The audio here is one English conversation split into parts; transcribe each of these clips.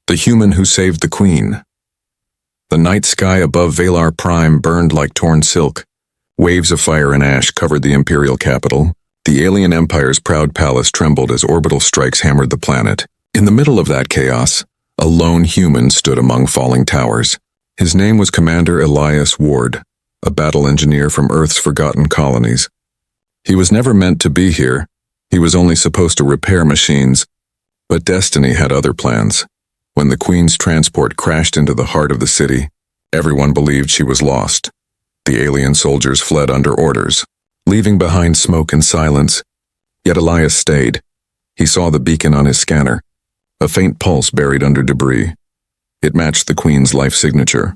The human who saved the queen. The night sky above Valar Prime burned like torn silk. Waves of fire and ash covered the imperial capital. The alien empire's proud palace trembled as orbital strikes hammered the planet. In the middle of that chaos, a lone human stood among falling towers. His name was Commander Elias Ward, a battle engineer from Earth's forgotten colonies. He was never meant to be here. He was only supposed to repair machines. But destiny had other plans. When the Queen's transport crashed into the heart of the city, everyone believed she was lost. The alien soldiers fled under orders, leaving behind smoke and silence. Yet Elias stayed. He saw the beacon on his scanner, a faint pulse buried under debris. It matched the Queen's life signature.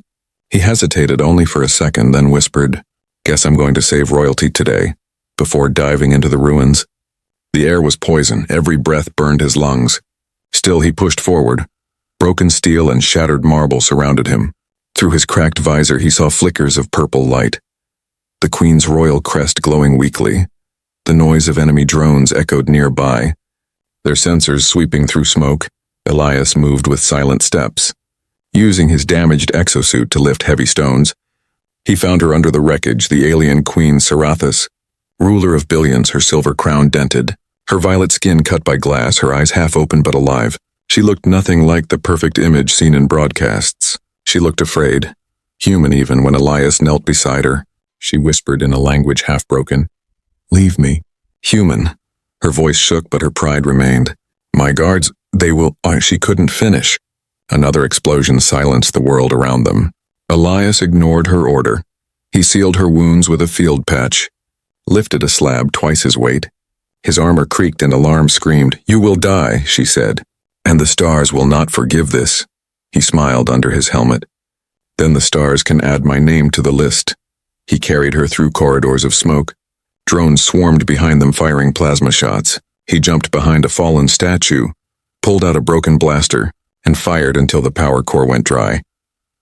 He hesitated only for a second, then whispered, "Guess I'm going to save royalty today," before diving into the ruins. The air was poison, every breath burned his lungs. Still he pushed forward. Broken steel and shattered marble surrounded him. Through his cracked visor he saw flickers of purple light. The Queen's royal crest glowing weakly. The noise of enemy drones echoed nearby. Their sensors sweeping through smoke, Elias moved with silent steps. Using his damaged exosuit to lift heavy stones, he found her under the wreckage, the alien Queen Sarathis, ruler of billions, her silver crown dented, her violet skin cut by glass, her eyes half open but alive. She looked nothing like the perfect image seen in broadcasts. She looked afraid, human even. When Elias knelt beside her, she whispered in a language half broken, "Leave me." Human. Her voice shook, but her pride remained. "My guards, they will—" She couldn't finish. Another explosion silenced the world around them. Elias ignored her order. He sealed her wounds with a field patch, lifted a slab twice his weight. His armor creaked and alarm screamed. "You will die," she said, "and the stars will not forgive this." He smiled under his helmet. "Then the stars can add my name to the list." He carried her through corridors of smoke. Drones swarmed behind them, firing plasma shots. He jumped behind a fallen statue, pulled out a broken blaster, and fired until the power core went dry.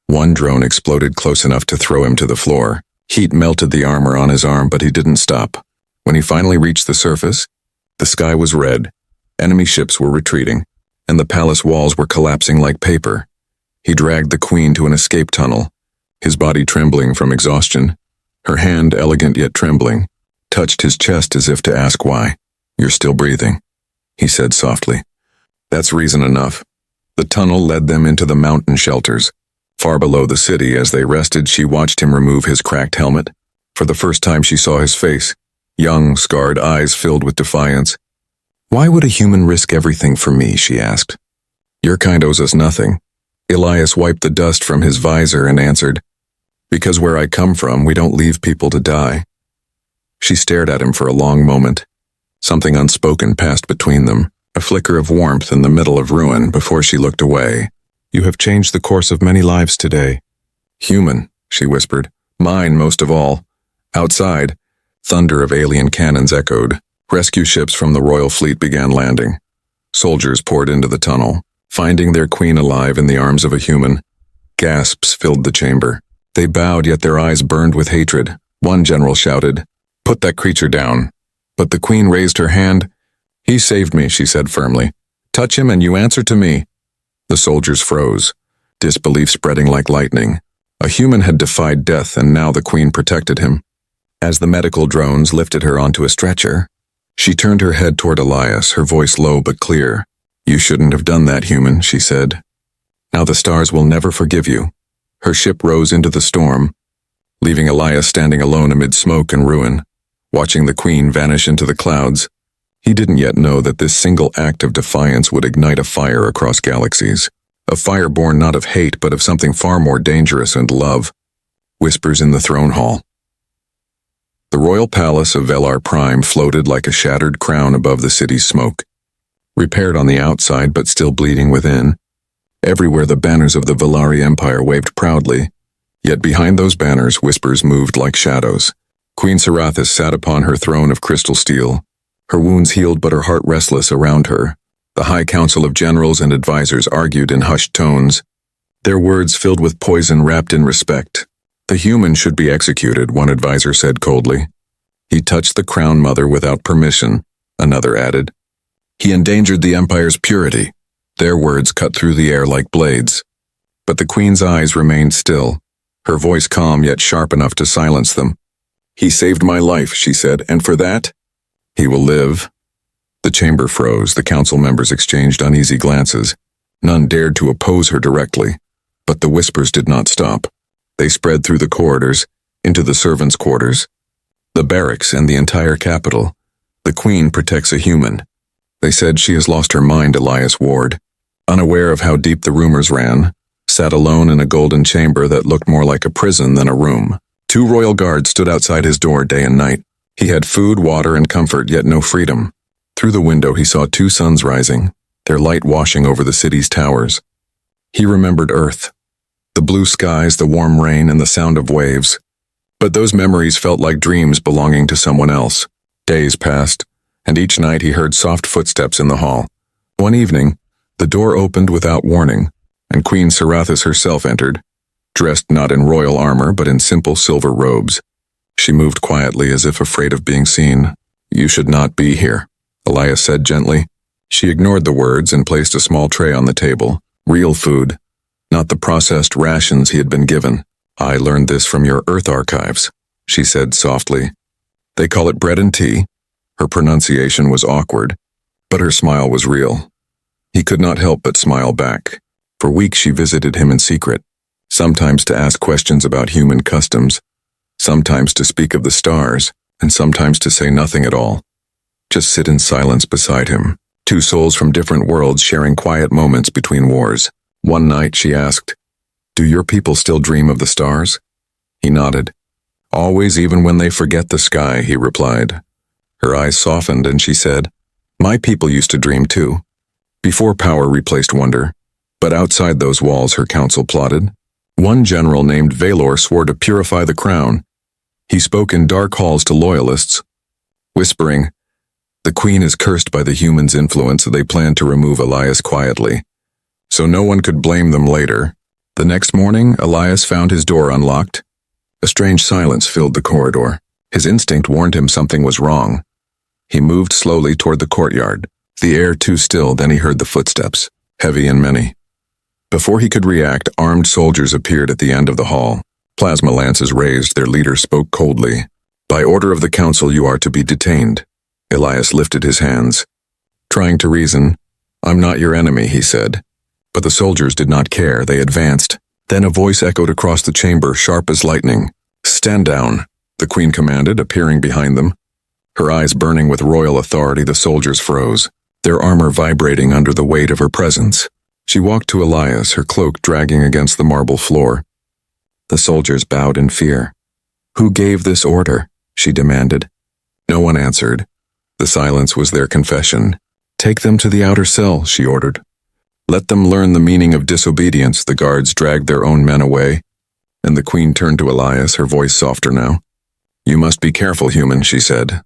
One drone exploded close enough to throw him to the floor. Heat melted the armor on his arm, but he didn't stop. When he finally reached the surface, the sky was red. Enemy ships were retreating, and the palace walls were collapsing like paper. He dragged the Queen to an escape tunnel, his body trembling from exhaustion. Her hand, elegant yet trembling, touched his chest as if to ask why. "You're still breathing," he said softly. "That's reason enough." The tunnel led them into the mountain shelters. Far below the city, as they rested, she watched him remove his cracked helmet. For the first time she saw his face, young, scarred, eyes filled with defiance. "Why would a human risk everything for me?" she asked. "Your kind owes us nothing." Elias wiped the dust from his visor and answered, "Because where I come from, we don't leave people to die." She stared at him for a long moment. Something unspoken passed between them, a flicker of warmth in the middle of ruin, before she looked away. "You have changed the course of many lives today." "Human," she whispered. "Mine most of all." Outside, thunder of alien cannons echoed. Rescue ships from the royal fleet began landing. Soldiers poured into the tunnel, finding their queen alive in the arms of a human. Gasps filled the chamber. They bowed, yet their eyes burned with hatred. One general shouted, "Put that creature down." But the queen raised her hand. "He saved me," she said firmly. "Touch him and you answer to me." The soldiers froze, disbelief spreading like lightning. A human had defied death, and now the queen protected him. As the medical drones lifted her onto a stretcher, she turned her head toward Elias, her voice low but clear. "You shouldn't have done that, human," she said. "Now the stars will never forgive you." Her ship rose into the storm, leaving Elias standing alone amid smoke and ruin, watching the queen vanish into the clouds. He didn't yet know that this single act of defiance would ignite a fire across galaxies, a fire born not of hate but of something far more dangerous, and love. Whispers in the throne hall. The royal palace of Valar Prime floated like a shattered crown above the city's smoke. Repaired on the outside but still bleeding within. Everywhere the banners of the Valari Empire waved proudly, yet behind those banners whispers moved like shadows. Queen Sarathis sat upon her throne of crystal steel, her wounds healed but her heart restless around her. The High Council of Generals and Advisors argued in hushed tones, their words filled with poison wrapped in respect. "The human should be executed," one advisor said coldly. "He touched the crown mother without permission," another added. "He endangered the Empire's purity." Their words cut through the air like blades. But the queen's eyes remained still, her voice calm yet sharp enough to silence them. "He saved my life," she said, "and for that, he will live." The chamber froze, the council members exchanged uneasy glances. None dared to oppose her directly, but the whispers did not stop. They spread through the corridors, into the servants' quarters, the barracks, and the entire capital. "The queen protects a human." They said she has lost her mind, Elias Ward, unaware of how deep the rumors ran, sat alone in a golden chamber that looked more like a prison than a room. 2 royal guards stood outside his door day and night. He had food, water, and comfort, yet no freedom. Through the window he saw 2 suns rising, their light washing over the city's towers. He remembered Earth, the blue skies, the warm rain, and the sound of waves. But those memories felt like dreams belonging to someone else. Days passed, and each night he heard soft footsteps in the hall. One evening, the door opened without warning, and Queen Sarathis herself entered, dressed not in royal armor but in simple silver robes. She moved quietly as if afraid of being seen. "You should not be here," Elias said gently. She ignored the words and placed a small tray on the table. Real food, not the processed rations he had been given. "I learned this from your Earth archives," she said softly. "They call it bread and tea." Her pronunciation was awkward, but her smile was real. He could not help but smile back. For weeks she visited him in secret, sometimes to ask questions about human customs, sometimes to speak of the stars, and sometimes to say nothing at all. Just sit in silence beside him, 2 souls from different worlds sharing quiet moments between wars. One night she asked, "Do your people still dream of the stars?" He nodded. "Always, even when they forget the sky," he replied. Her eyes softened and she said, "My people used to dream too, before power replaced wonder." But outside those walls her council plotted. One general named Valor swore to purify the crown. He spoke in dark halls to loyalists, whispering, "The queen is cursed by the humans' influence." They planned to remove Elias quietly, so no one could blame them later. The next morning, Elias found his door unlocked. A strange silence filled the corridor. His instinct warned him something was wrong. He moved slowly toward the courtyard, the air too still. Then he heard the footsteps, heavy and many. Before he could react, armed soldiers appeared at the end of the hall. Plasma lances raised, their leader spoke coldly. "By order of the council, you are to be detained." Elias lifted his hands. Trying to reason, "I'm not your enemy," he said. But the soldiers did not care. They advanced. Then a voice echoed across the chamber, sharp as lightning. "Stand down," the queen commanded, appearing behind them. Her eyes burning with royal authority, the soldiers froze, their armor vibrating under the weight of her presence. She walked to Elias, her cloak dragging against the marble floor. The soldiers bowed in fear. "Who gave this order?" she demanded. No one answered. The silence was their confession. "Take them to the outer cell," she ordered. "Let them learn the meaning of disobedience." The guards dragged their own men away, and the queen turned to Elias, her voice softer now. "You must be careful, human," she said.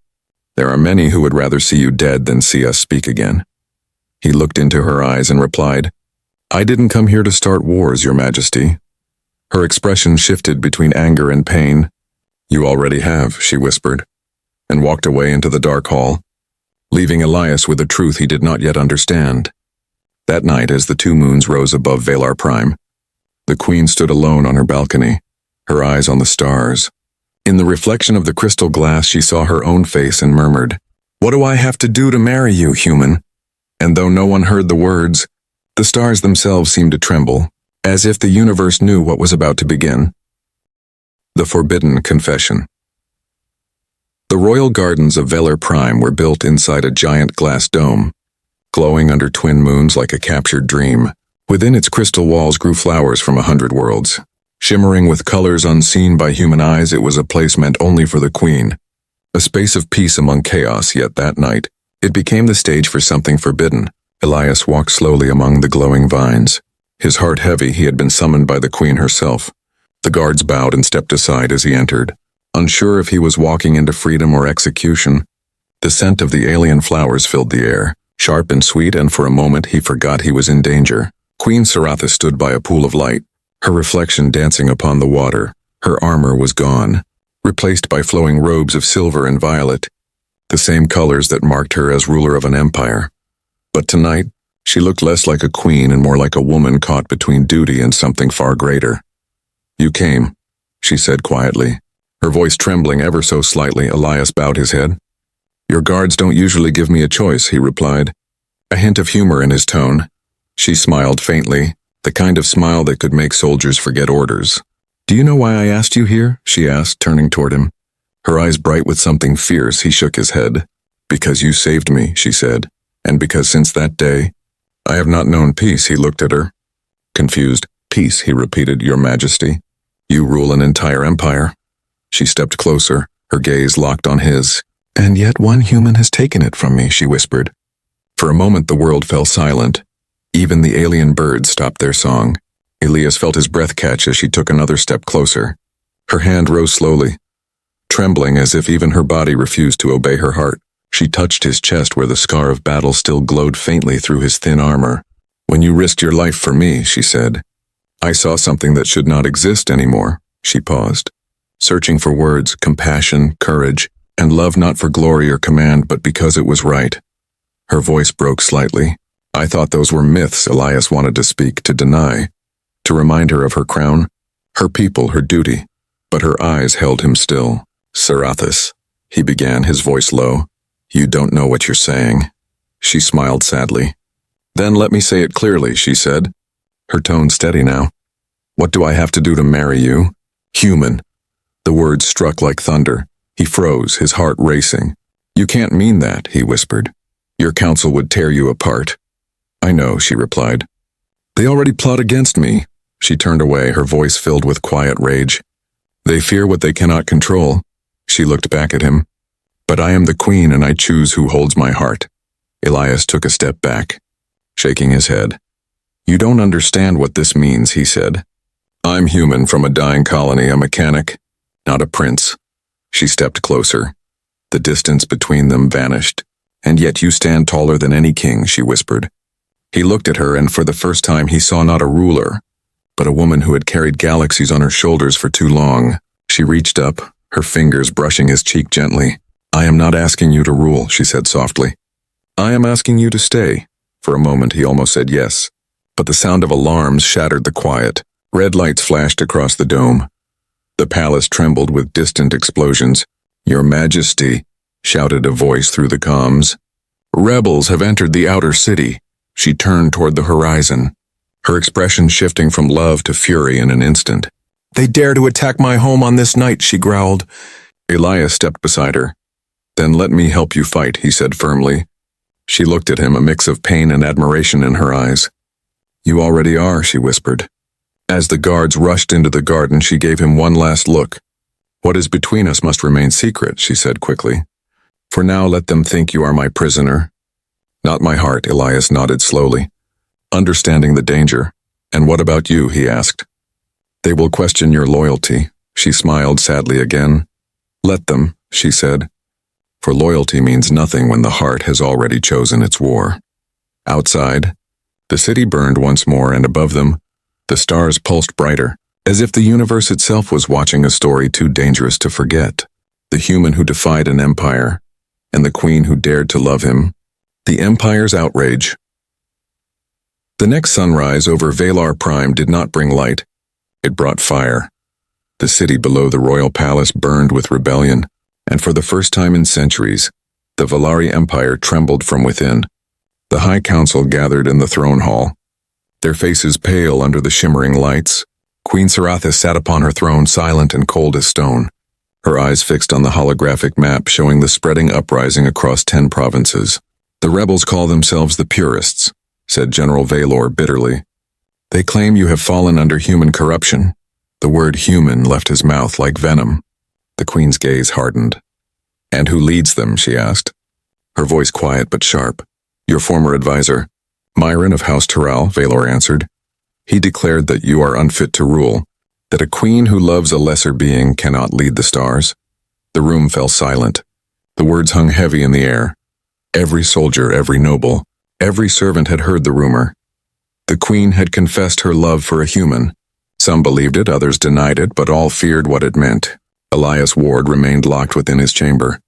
"There are many who would rather see you dead than see us speak again." He looked into her eyes and replied, "I didn't come here to start wars, Your Majesty." Her expression shifted between anger and pain. "You already have," she whispered, and walked away into the dark hall, leaving Elias with a truth he did not yet understand. That night, as the 2 moons rose above Valar Prime, the queen stood alone on her balcony, her eyes on the stars. In the reflection of the crystal glass, she saw her own face and murmured, "What do I have to do to marry you, human?" And though no one heard the words, the stars themselves seemed to tremble, as if the universe knew what was about to begin. The Forbidden Confession. The royal gardens of Valar Prime were built inside a giant glass dome, glowing under twin moons like a captured dream. Within its crystal walls grew flowers from 100 worlds. Shimmering with colors unseen by human eyes, it was a place meant only for the queen. A space of peace among chaos, yet that night, it became the stage for something forbidden. Elias walked slowly among the glowing vines. His heart heavy, he had been summoned by the queen herself. The guards bowed and stepped aside as he entered, unsure if he was walking into freedom or execution. The scent of the alien flowers filled the air, sharp and sweet, and for a moment he forgot he was in danger. Queen Sarathis stood by a pool of light, her reflection dancing upon the water. Her armor was gone, replaced by flowing robes of silver and violet, the same colors that marked her as ruler of an empire. But tonight, She looked less like a queen and more like a woman caught between duty and something far greater. "You came," she said quietly. Her voice trembling ever so slightly. Elias bowed his head. "Your guards don't usually give me a choice," he replied, a hint of humor in his tone. She smiled faintly, the kind of smile that could make soldiers forget orders. "Do you know why I asked you here?" she asked, turning toward him. Her eyes bright with something fierce. He shook his head. "Because you saved me," she said, "and because since that day, I have not known peace." He looked at her. Confused. "Peace," he repeated, "Your Majesty. You rule an entire empire." She stepped closer, her gaze locked on his. "And yet one human has taken it from me," she whispered. For a moment the world fell silent. Even the alien birds stopped their song. Elias felt his breath catch as she took another step closer. Her hand rose slowly. Trembling as if even her body refused to obey her heart, she touched his chest where the scar of battle still glowed faintly through his thin armor. "When you risked your life for me," she said, "I saw something that should not exist anymore." She paused, searching for words, compassion, courage, and love, not for glory or command, but because it was right. Her voice broke slightly. "I thought those were myths." Elias wanted to speak, to deny, to remind her of her crown, her people, her duty, but her eyes held him still. "Sarathis," he began, his voice low, "you don't know what you're saying." She smiled sadly. "Then let me say it clearly," she said, her tone steady now. "What do I have to do to marry you? Human." The words struck like thunder. He froze, his heart racing. "You can't mean that," he whispered. "Your council would tear you apart." "I know," she replied. "They already plot against me." She turned away, her voice filled with quiet rage. "They fear what they cannot control." She looked back at him. "But I am the queen and I choose who holds my heart." Elias took a step back, shaking his head. "You don't understand what this means," he said. "I'm human from a dying colony, a mechanic, not a prince." She stepped closer. The distance between them vanished. "And yet you stand taller than any king," she whispered. He looked at her, and for the first time he saw not a ruler, but a woman who had carried galaxies on her shoulders for too long. She reached up, her fingers brushing his cheek gently. "I am not asking you to rule," she said softly. "I am asking you to stay." For a moment he almost said yes, but the sound of alarms shattered the quiet. Red lights flashed across the dome. The palace trembled with distant explosions. "Your Majesty," shouted a voice through the comms. "Rebels have entered the outer city." She turned toward the horizon, her expression shifting from love to fury in an instant. "They dare to attack my home on this night," she growled. Elias stepped beside her. "Then let me help you fight," he said firmly. She looked at him, a mix of pain and admiration in her eyes. "You already are," she whispered. As the guards rushed into the garden, she gave him one last look. "What is between us must remain secret," she said quickly. "For now, let them think you are my prisoner." "Not my heart," Elias nodded slowly, understanding the danger. "And what about you?" he asked. "They will question your loyalty." She smiled sadly again. "Let them," she said. "For loyalty means nothing when the heart has already chosen its war." Outside, the city burned once more, and above them, the stars pulsed brighter, as if the universe itself was watching a story too dangerous to forget. The human who defied an empire, and the queen who dared to love him. The empire's outrage. The next sunrise over Valar Prime did not bring light. It brought fire. The city below the royal palace burned with rebellion, and for the first time in centuries, the Valari Empire trembled from within. The High Council gathered in the throne hall, their faces pale under the shimmering lights. Queen Sarathis sat upon her throne, silent and cold as stone, her eyes fixed on the holographic map showing the spreading uprising across 10 provinces. "The rebels call themselves the Purists," said General Valor bitterly. "They claim you have fallen under human corruption." The word human left his mouth like venom. The queen's gaze hardened. "And who leads them?" she asked, her voice quiet but sharp. "Your former advisor, Myron of House Terral," Valor answered. "He declared that you are unfit to rule, that a queen who loves a lesser being cannot lead the stars." The room fell silent. The words hung heavy in the air. Every soldier, every noble, every servant had heard the rumor. The queen had confessed her love for a human. Some believed it, others denied it, but all feared what it meant. Elias Ward remained locked within his chamber,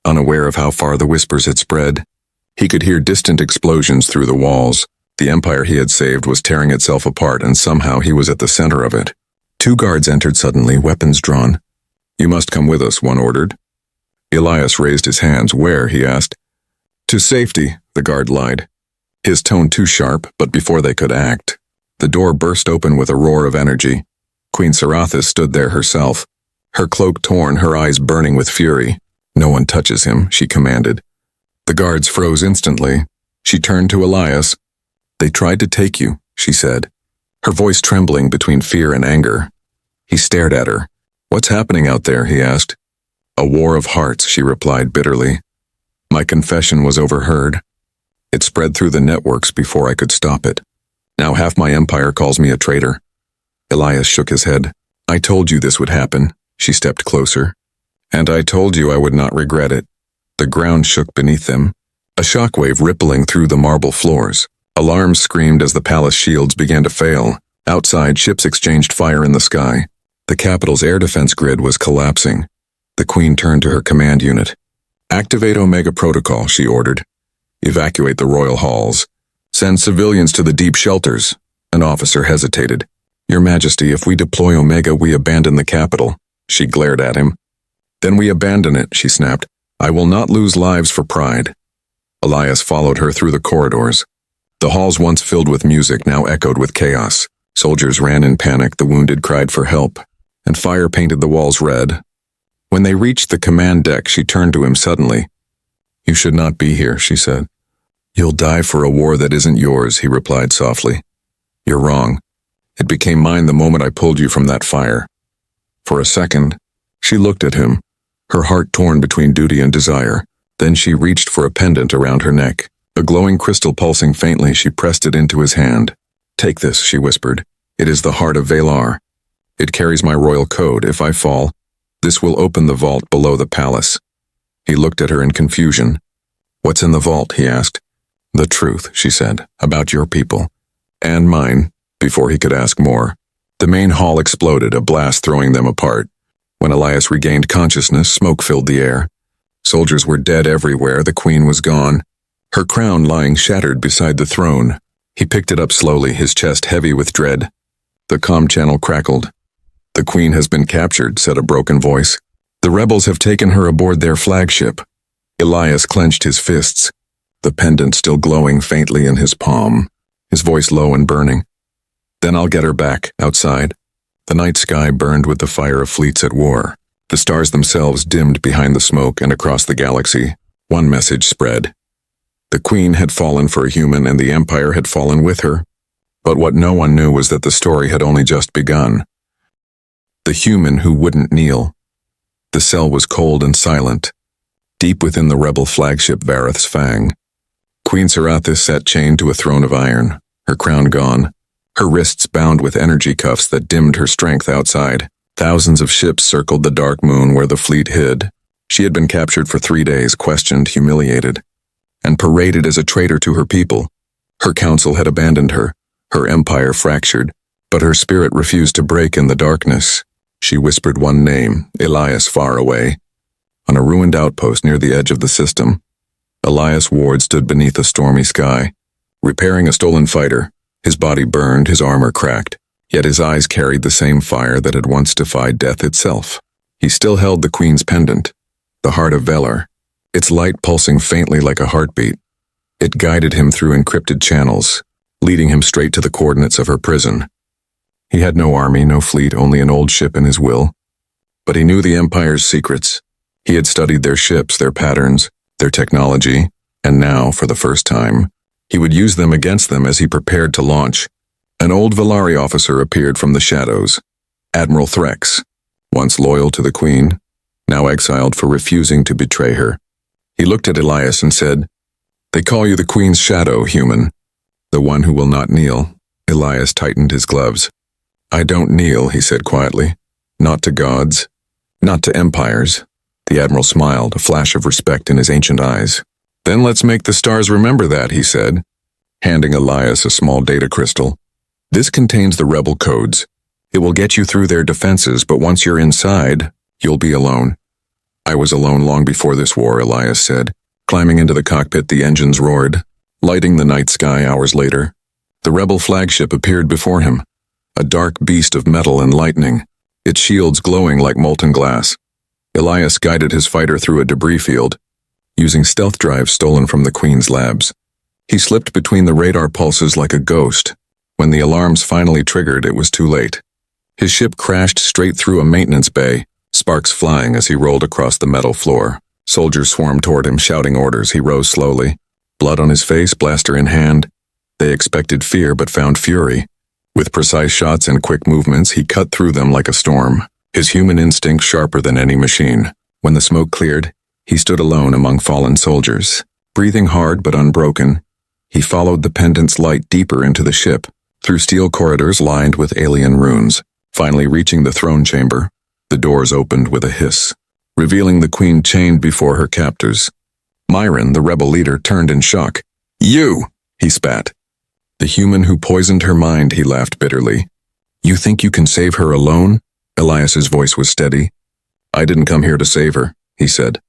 unaware of how far the whispers had spread. He could hear distant explosions through the walls, The empire he had saved was tearing itself apart, and somehow he was at the center of it. 2 guards entered suddenly, weapons drawn. "You must come with us," one ordered. Elias raised his hands. "Where?" he asked. "To safety," the guard lied, his tone too sharp, but before they could act, the door burst open with a roar of energy. Queen Sarathis stood there herself, her cloak torn, her eyes burning with fury. "No one touches him," she commanded. The guards froze instantly. She turned to Elias. "They tried to take you," she said, her voice trembling between fear and anger. He stared at her. "What's happening out there?" he asked. "A war of hearts," she replied bitterly. "My confession was overheard. It spread through the networks before I could stop it. Now half my empire calls me a traitor." Elias shook his head. "I told you this would happen." She stepped closer. "And I told you I would not regret it." The ground shook beneath them, a shockwave rippling through the marble floors. Alarms screamed as the palace shields began to fail. Outside, ships exchanged fire in the sky. The capital's air defense grid was collapsing. The Queen turned to her command unit. "Activate Omega Protocol," she ordered. "Evacuate the royal halls. Send civilians to the deep shelters." An officer hesitated. "Your Majesty, if we deploy Omega, we abandon the capital." She glared at him. "Then we abandon it," she snapped. "I will not lose lives for pride." Elias followed her through the corridors. The halls once filled with music now echoed with chaos. Soldiers ran in panic, the wounded cried for help, and fire painted the walls red. When they reached the command deck, she turned to him suddenly. "You should not be here," she said. "You'll die for a war that isn't yours," he replied softly. "You're wrong. It became mine the moment I pulled you from that fire." For a second, she looked at him, her heart torn between duty and desire. Then she reached for a pendant around her neck. A glowing crystal pulsing faintly, she pressed it into his hand. "Take this," she whispered. "It is the heart of Valar. It carries my royal code. If I fall, this will open the vault below the palace." He looked at her in confusion. "What's in the vault?" he asked. "The truth," she said, "about your people. And mine." Before he could ask more, the main hall exploded, a blast throwing them apart. When Elias regained consciousness, smoke filled the air. Soldiers were dead everywhere. The Queen was gone, her crown lying shattered beside the throne. He picked it up slowly, his chest heavy with dread. The comm channel crackled. "The Queen has been captured," said a broken voice. "The rebels have taken her aboard their flagship." Elias clenched his fists, the pendant still glowing faintly in his palm, his voice low and burning. "Then I'll get her back." Outside, the night sky burned with the fire of fleets at war. The stars themselves dimmed behind the smoke, and across the galaxy, one message spread. The Queen had fallen for a human, and the Empire had fallen with her. But what no one knew was that the story had only just begun. The human who wouldn't kneel. The cell was cold and silent, deep within the rebel flagship Vareth's Fang. Queen Sarathis sat chained to a throne of iron, her crown gone, her wrists bound with energy cuffs that dimmed her strength outside. Thousands of ships circled the dark moon where the fleet hid. She had been captured for 3 days, questioned, humiliated, and paraded as a traitor to her people. Her council had abandoned her, her empire fractured, but her spirit refused to break in the darkness. She whispered one name, Elias, far away. On a ruined outpost near the edge of the system, Elias Ward stood beneath a stormy sky, repairing a stolen fighter. His body burned, his armor cracked, yet his eyes carried the same fire that had once defied death itself. He still held the Queen's pendant, the heart of Valar, its light pulsing faintly like a heartbeat. It guided him through encrypted channels, leading him straight to the coordinates of her prison. He had no army, no fleet, only an old ship in his will. But he knew the Empire's secrets. He had studied their ships, their patterns, their technology, and now, for the first time, he would use them against them as he prepared to launch. An old Valari officer appeared from the shadows, Admiral Threx, once loyal to the Queen, now exiled for refusing to betray her. He looked at Elias and said, "They call you the Queen's shadow, human, the one who will not kneel." Elias tightened his gloves. "I don't kneel," he said quietly. "Not to gods, not to empires." The Admiral smiled, a flash of respect in his ancient eyes. "Then let's make the stars remember that," he said, handing Elias a small data crystal. "This contains the rebel codes. It will get you through their defenses, but once you're inside, you'll be alone." "I was alone long before this war," Elias said. Climbing into the cockpit, the engines roared, lighting the night sky hours later. The rebel flagship appeared before him, a dark beast of metal and lightning, its shields glowing like molten glass. Elias guided his fighter through a debris field, using stealth drives stolen from the Queen's labs. He slipped between the radar pulses like a ghost. When the alarms finally triggered, it was too late. His ship crashed straight through a maintenance bay, sparks flying as he rolled across the metal floor. Soldiers swarmed toward him, shouting orders. He rose slowly, blood on his face, blaster in hand. They expected fear but found fury. With precise shots and quick movements, he cut through them like a storm, his human instinct sharper than any machine. When the smoke cleared, he stood alone among fallen soldiers. Breathing hard but unbroken, he followed the pendant's light deeper into the ship, through steel corridors lined with alien runes. Finally reaching the throne chamber, the doors opened with a hiss, revealing the Queen chained before her captors. Myron, the rebel leader, turned in shock. "You!" he spat. "The human who poisoned her mind," he laughed bitterly. "You think you can save her alone?" Elias's voice was steady. "I didn't come here to save her," he said.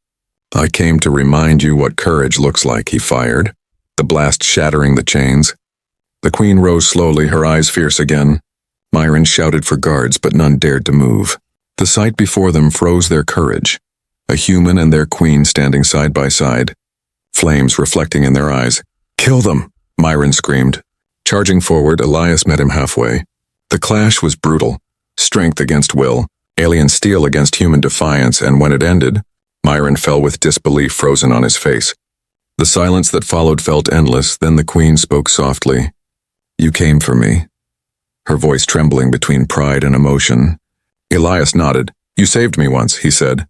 "I came to remind you what courage looks like," he fired, the blast shattering the chains. The Queen rose slowly, her eyes fierce again. Myron shouted for guards, but none dared to move. The sight before them froze their courage. A human and their Queen standing side by side, flames reflecting in their eyes. "Kill them!" Myron screamed. Charging forward, Elias met him halfway. The clash was brutal, strength against will, alien steel against human defiance, and when it ended, Myron fell with disbelief frozen on his face. The silence that followed felt endless. Then the Queen spoke softly. "You came for me," her voice trembling between pride and emotion. Elias nodded. "You saved me once," he said.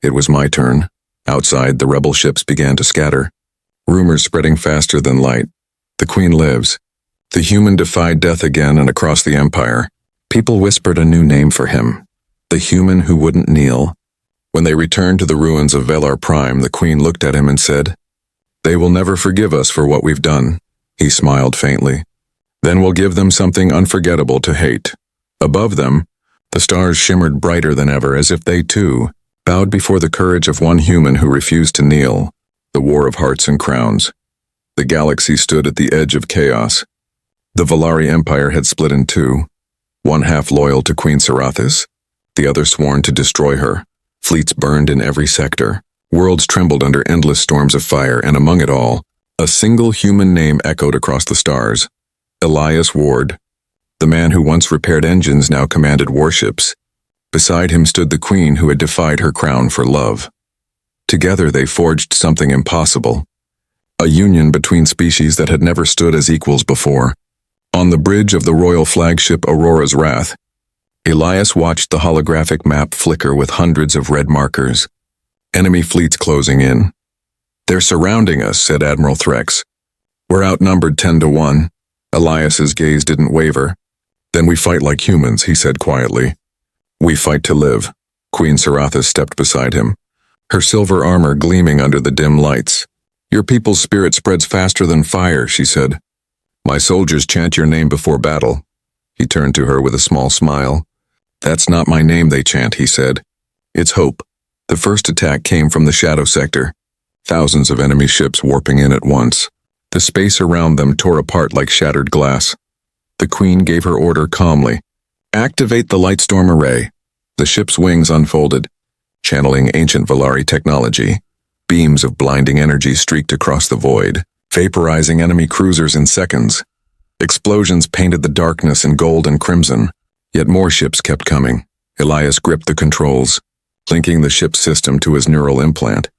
It was my turn. Outside, the rebel ships began to scatter, rumors spreading faster than light. The Queen lives. The human defied death again, and across the Empire, people whispered a new name for him, the human who wouldn't kneel. When they returned to the ruins of Velar Prime, the Queen looked at him and said, "They will never forgive us for what we've done." He smiled faintly. "Then we'll give them something unforgettable to hate." Above them, the stars shimmered brighter than ever, as if they, too, bowed before the courage of one human who refused to kneel. The war of hearts and crowns. The galaxy stood at the edge of chaos. The Valari Empire had split in two, one half loyal to Queen Sarathis, the other sworn to destroy her. Fleets burned in every sector. Worlds trembled under endless storms of fire, and among it all, a single human name echoed across the stars. Elias Ward. The man who once repaired engines now commanded warships. Beside him stood the Queen who had defied her crown for love. Together they forged something impossible. A union between species that had never stood as equals before. On the bridge of the royal flagship Aurora's Wrath, Elias watched the holographic map flicker with hundreds of red markers. Enemy fleets closing in. "They're surrounding us," said Admiral Threx. "We're outnumbered 10-1. Elias's gaze didn't waver. "Then we fight like humans," he said quietly. "We fight to live." Queen Sarathis stepped beside him, her silver armor gleaming under the dim lights. "Your people's spirit spreads faster than fire," she said. "My soldiers chant your name before battle." He turned to her with a small smile. "That's not my name they chant," he said. "It's hope." The first attack came from the shadow sector. Thousands of enemy ships warping in at once. The space around them tore apart like shattered glass. The Queen gave her order calmly. "Activate the Lightstorm Array." The ship's wings unfolded, channeling ancient Valari technology. Beams of blinding energy streaked across the void, vaporizing enemy cruisers in seconds. Explosions painted the darkness in gold and crimson, yet more ships kept coming. Elias gripped the controls, linking the ship's system to his neural implant,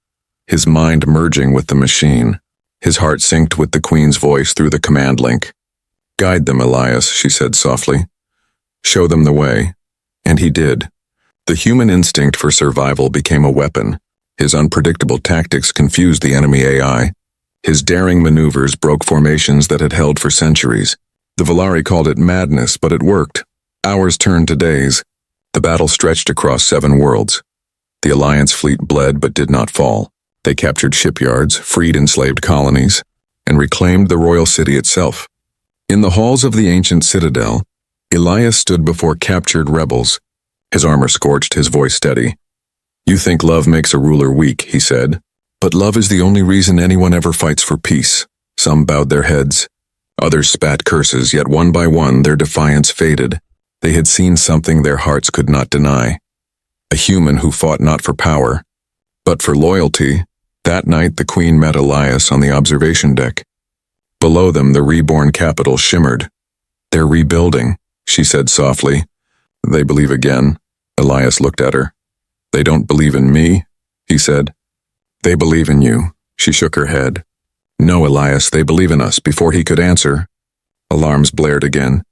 his mind merging with the machine. His heart synced with the Queen's voice through the command link. "Guide them, Elias," she said softly. "Show them the way." And he did. The human instinct for survival became a weapon. His unpredictable tactics confused the enemy AI. His daring maneuvers broke formations that had held for centuries. The Valari called it madness, but it worked. Hours turned to days. The battle stretched across 7 worlds. The Alliance fleet bled but did not fall. They captured shipyards, freed enslaved colonies, and reclaimed the royal city itself. In the halls of the ancient citadel, Elias stood before captured rebels, his armor scorched, his voice steady. "You think love makes a ruler weak," he said, "but love is the only reason anyone ever fights for peace." Some bowed their heads. Others spat curses, yet one by one their defiance faded. They had seen something their hearts could not deny. A human who fought not for power, but for loyalty. That night the Queen met Elias on the observation deck. Below them the reborn capital shimmered. "They're rebuilding," she said softly. "They believe again." Elias looked at her. "They don't believe in me," he said. "They believe in you." She shook her head. "No, Elias, they believe in us." Before he could answer, alarms blared again.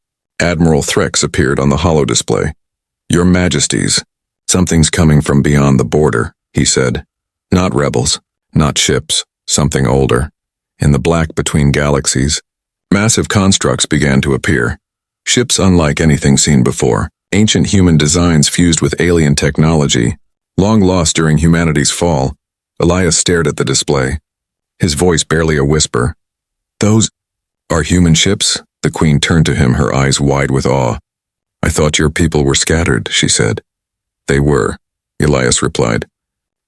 Admiral Threx appeared on the holo display. "Your Majesties, something's coming from beyond the border," he said. "Not rebels, not ships, something older. In the black between galaxies, massive constructs began to appear. Ships unlike anything seen before, ancient human designs fused with alien technology, long lost during humanity's fall. Elias stared at the display, his voice barely a whisper. "Those are human ships?" The Queen turned to him, her eyes wide with awe. "I thought your people were scattered," she said. "They were," Elias replied.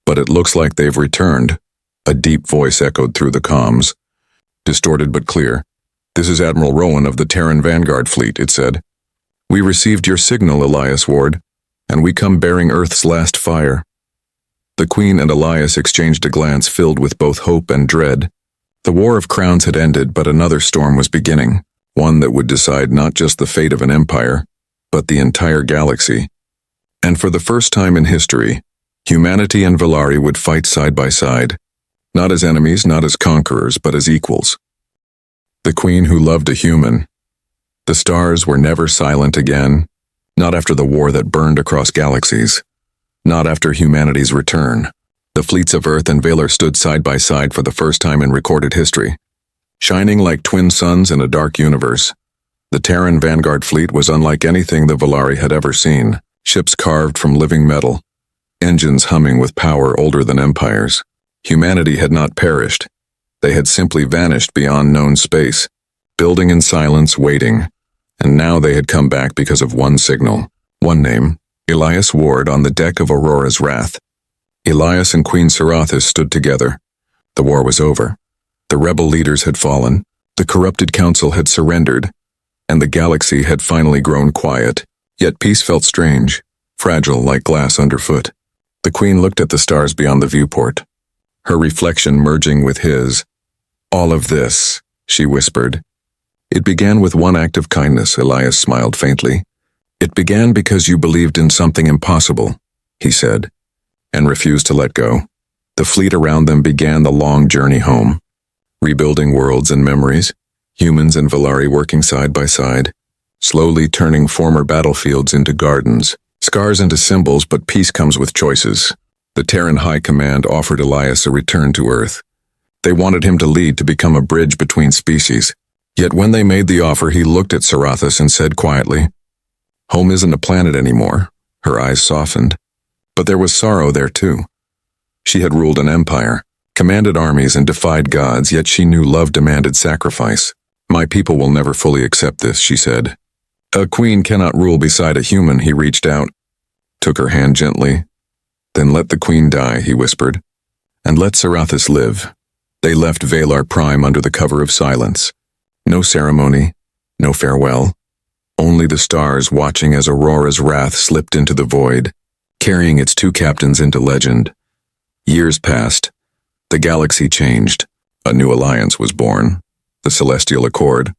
"But it looks like they've returned." A deep voice echoed through the comms, distorted but clear. "This is Admiral Rowan of the Terran Vanguard Fleet," it said. "We received your signal, Elias Ward, and we come bearing Earth's last fire." The Queen and Elias exchanged a glance filled with both hope and dread. The War of Crowns had ended, but another storm was beginning, one that would decide not just the fate of an empire, but the entire galaxy. And for the first time in history, humanity and Valari would fight side by side, not as enemies, not as conquerors, but as equals. The Queen who loved a human. The stars were never silent again, not after the war that burned across galaxies, not after humanity's return. The fleets of Earth and Valar stood side by side for the first time in recorded history, shining like twin suns in a dark universe. The Terran Vanguard Fleet was unlike anything the Valari had ever seen, ships carved from living metal, engines humming with power older than empires. Humanity had not perished. They had simply vanished beyond known space, building in silence, waiting. And now they had come back because of one signal, one name, Elias Ward on the deck of Aurora's Wrath. Elias and Queen Sarathis stood together. The war was over. The rebel leaders had fallen, the corrupted council had surrendered, and the galaxy had finally grown quiet. Yet peace felt strange, fragile like glass underfoot. The Queen looked at the stars beyond the viewport, her reflection merging with his. "All of this," she whispered. "It began with one act of kindness," Elias smiled faintly. "It began because you believed in something impossible," he said, and refused to let go. The fleet around them began the long journey home, rebuilding worlds and memories, humans and Valari working side by side, slowly turning former battlefields into gardens, scars into symbols, but peace comes with choices. The Terran High Command offered Elias a return to Earth. They wanted him to lead, to become a bridge between species. Yet when they made the offer, he looked at Sarathis and said quietly, "Home isn't a planet anymore." Her eyes softened. But there was sorrow there too. She had ruled an empire, commanded armies and defied gods, yet she knew love demanded sacrifice. "My people will never fully accept this," she said. "A queen cannot rule beside a human." He reached out, took her hand gently. "Then let the queen die," he whispered, "and let Sarathis live." They left Valar Prime under the cover of silence. No ceremony, no farewell. Only the stars watching as Aurora's Wrath slipped into the void, carrying its two captains into legend. Years passed. The galaxy changed. A new alliance was born, the Celestial Accord,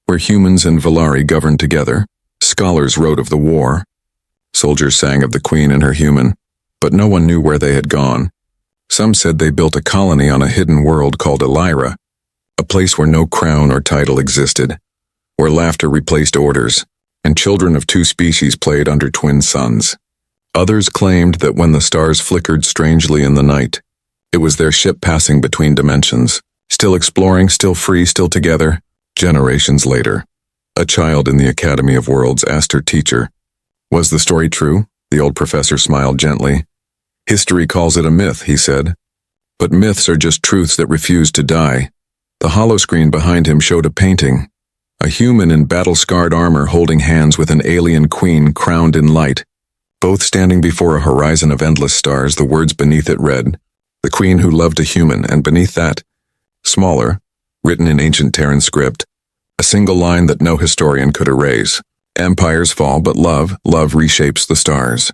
where humans and Valari governed together. Scholars wrote of the war. Soldiers sang of the Queen and her human, but no one knew where they had gone. Some said they built a colony on a hidden world called Elira, a place where no crown or title existed, where laughter replaced orders, and children of two species played under twin suns. Others claimed that when the stars flickered strangely in the night, it was their ship passing between dimensions, still exploring, still free, still together. Generations later, a child in the Academy of Worlds asked her teacher, "Was the story true?" The old professor smiled gently. "History calls it a myth," he said. "But myths are just truths that refuse to die." The holoscreen behind him showed a painting, a human in battle-scarred armor holding hands with an alien queen crowned in light, both standing before a horizon of endless stars. The words beneath it read, "The queen who loved a human," and beneath that, smaller, written in ancient Terran script, A single line that no historian could erase. Empires fall, but love reshapes the stars.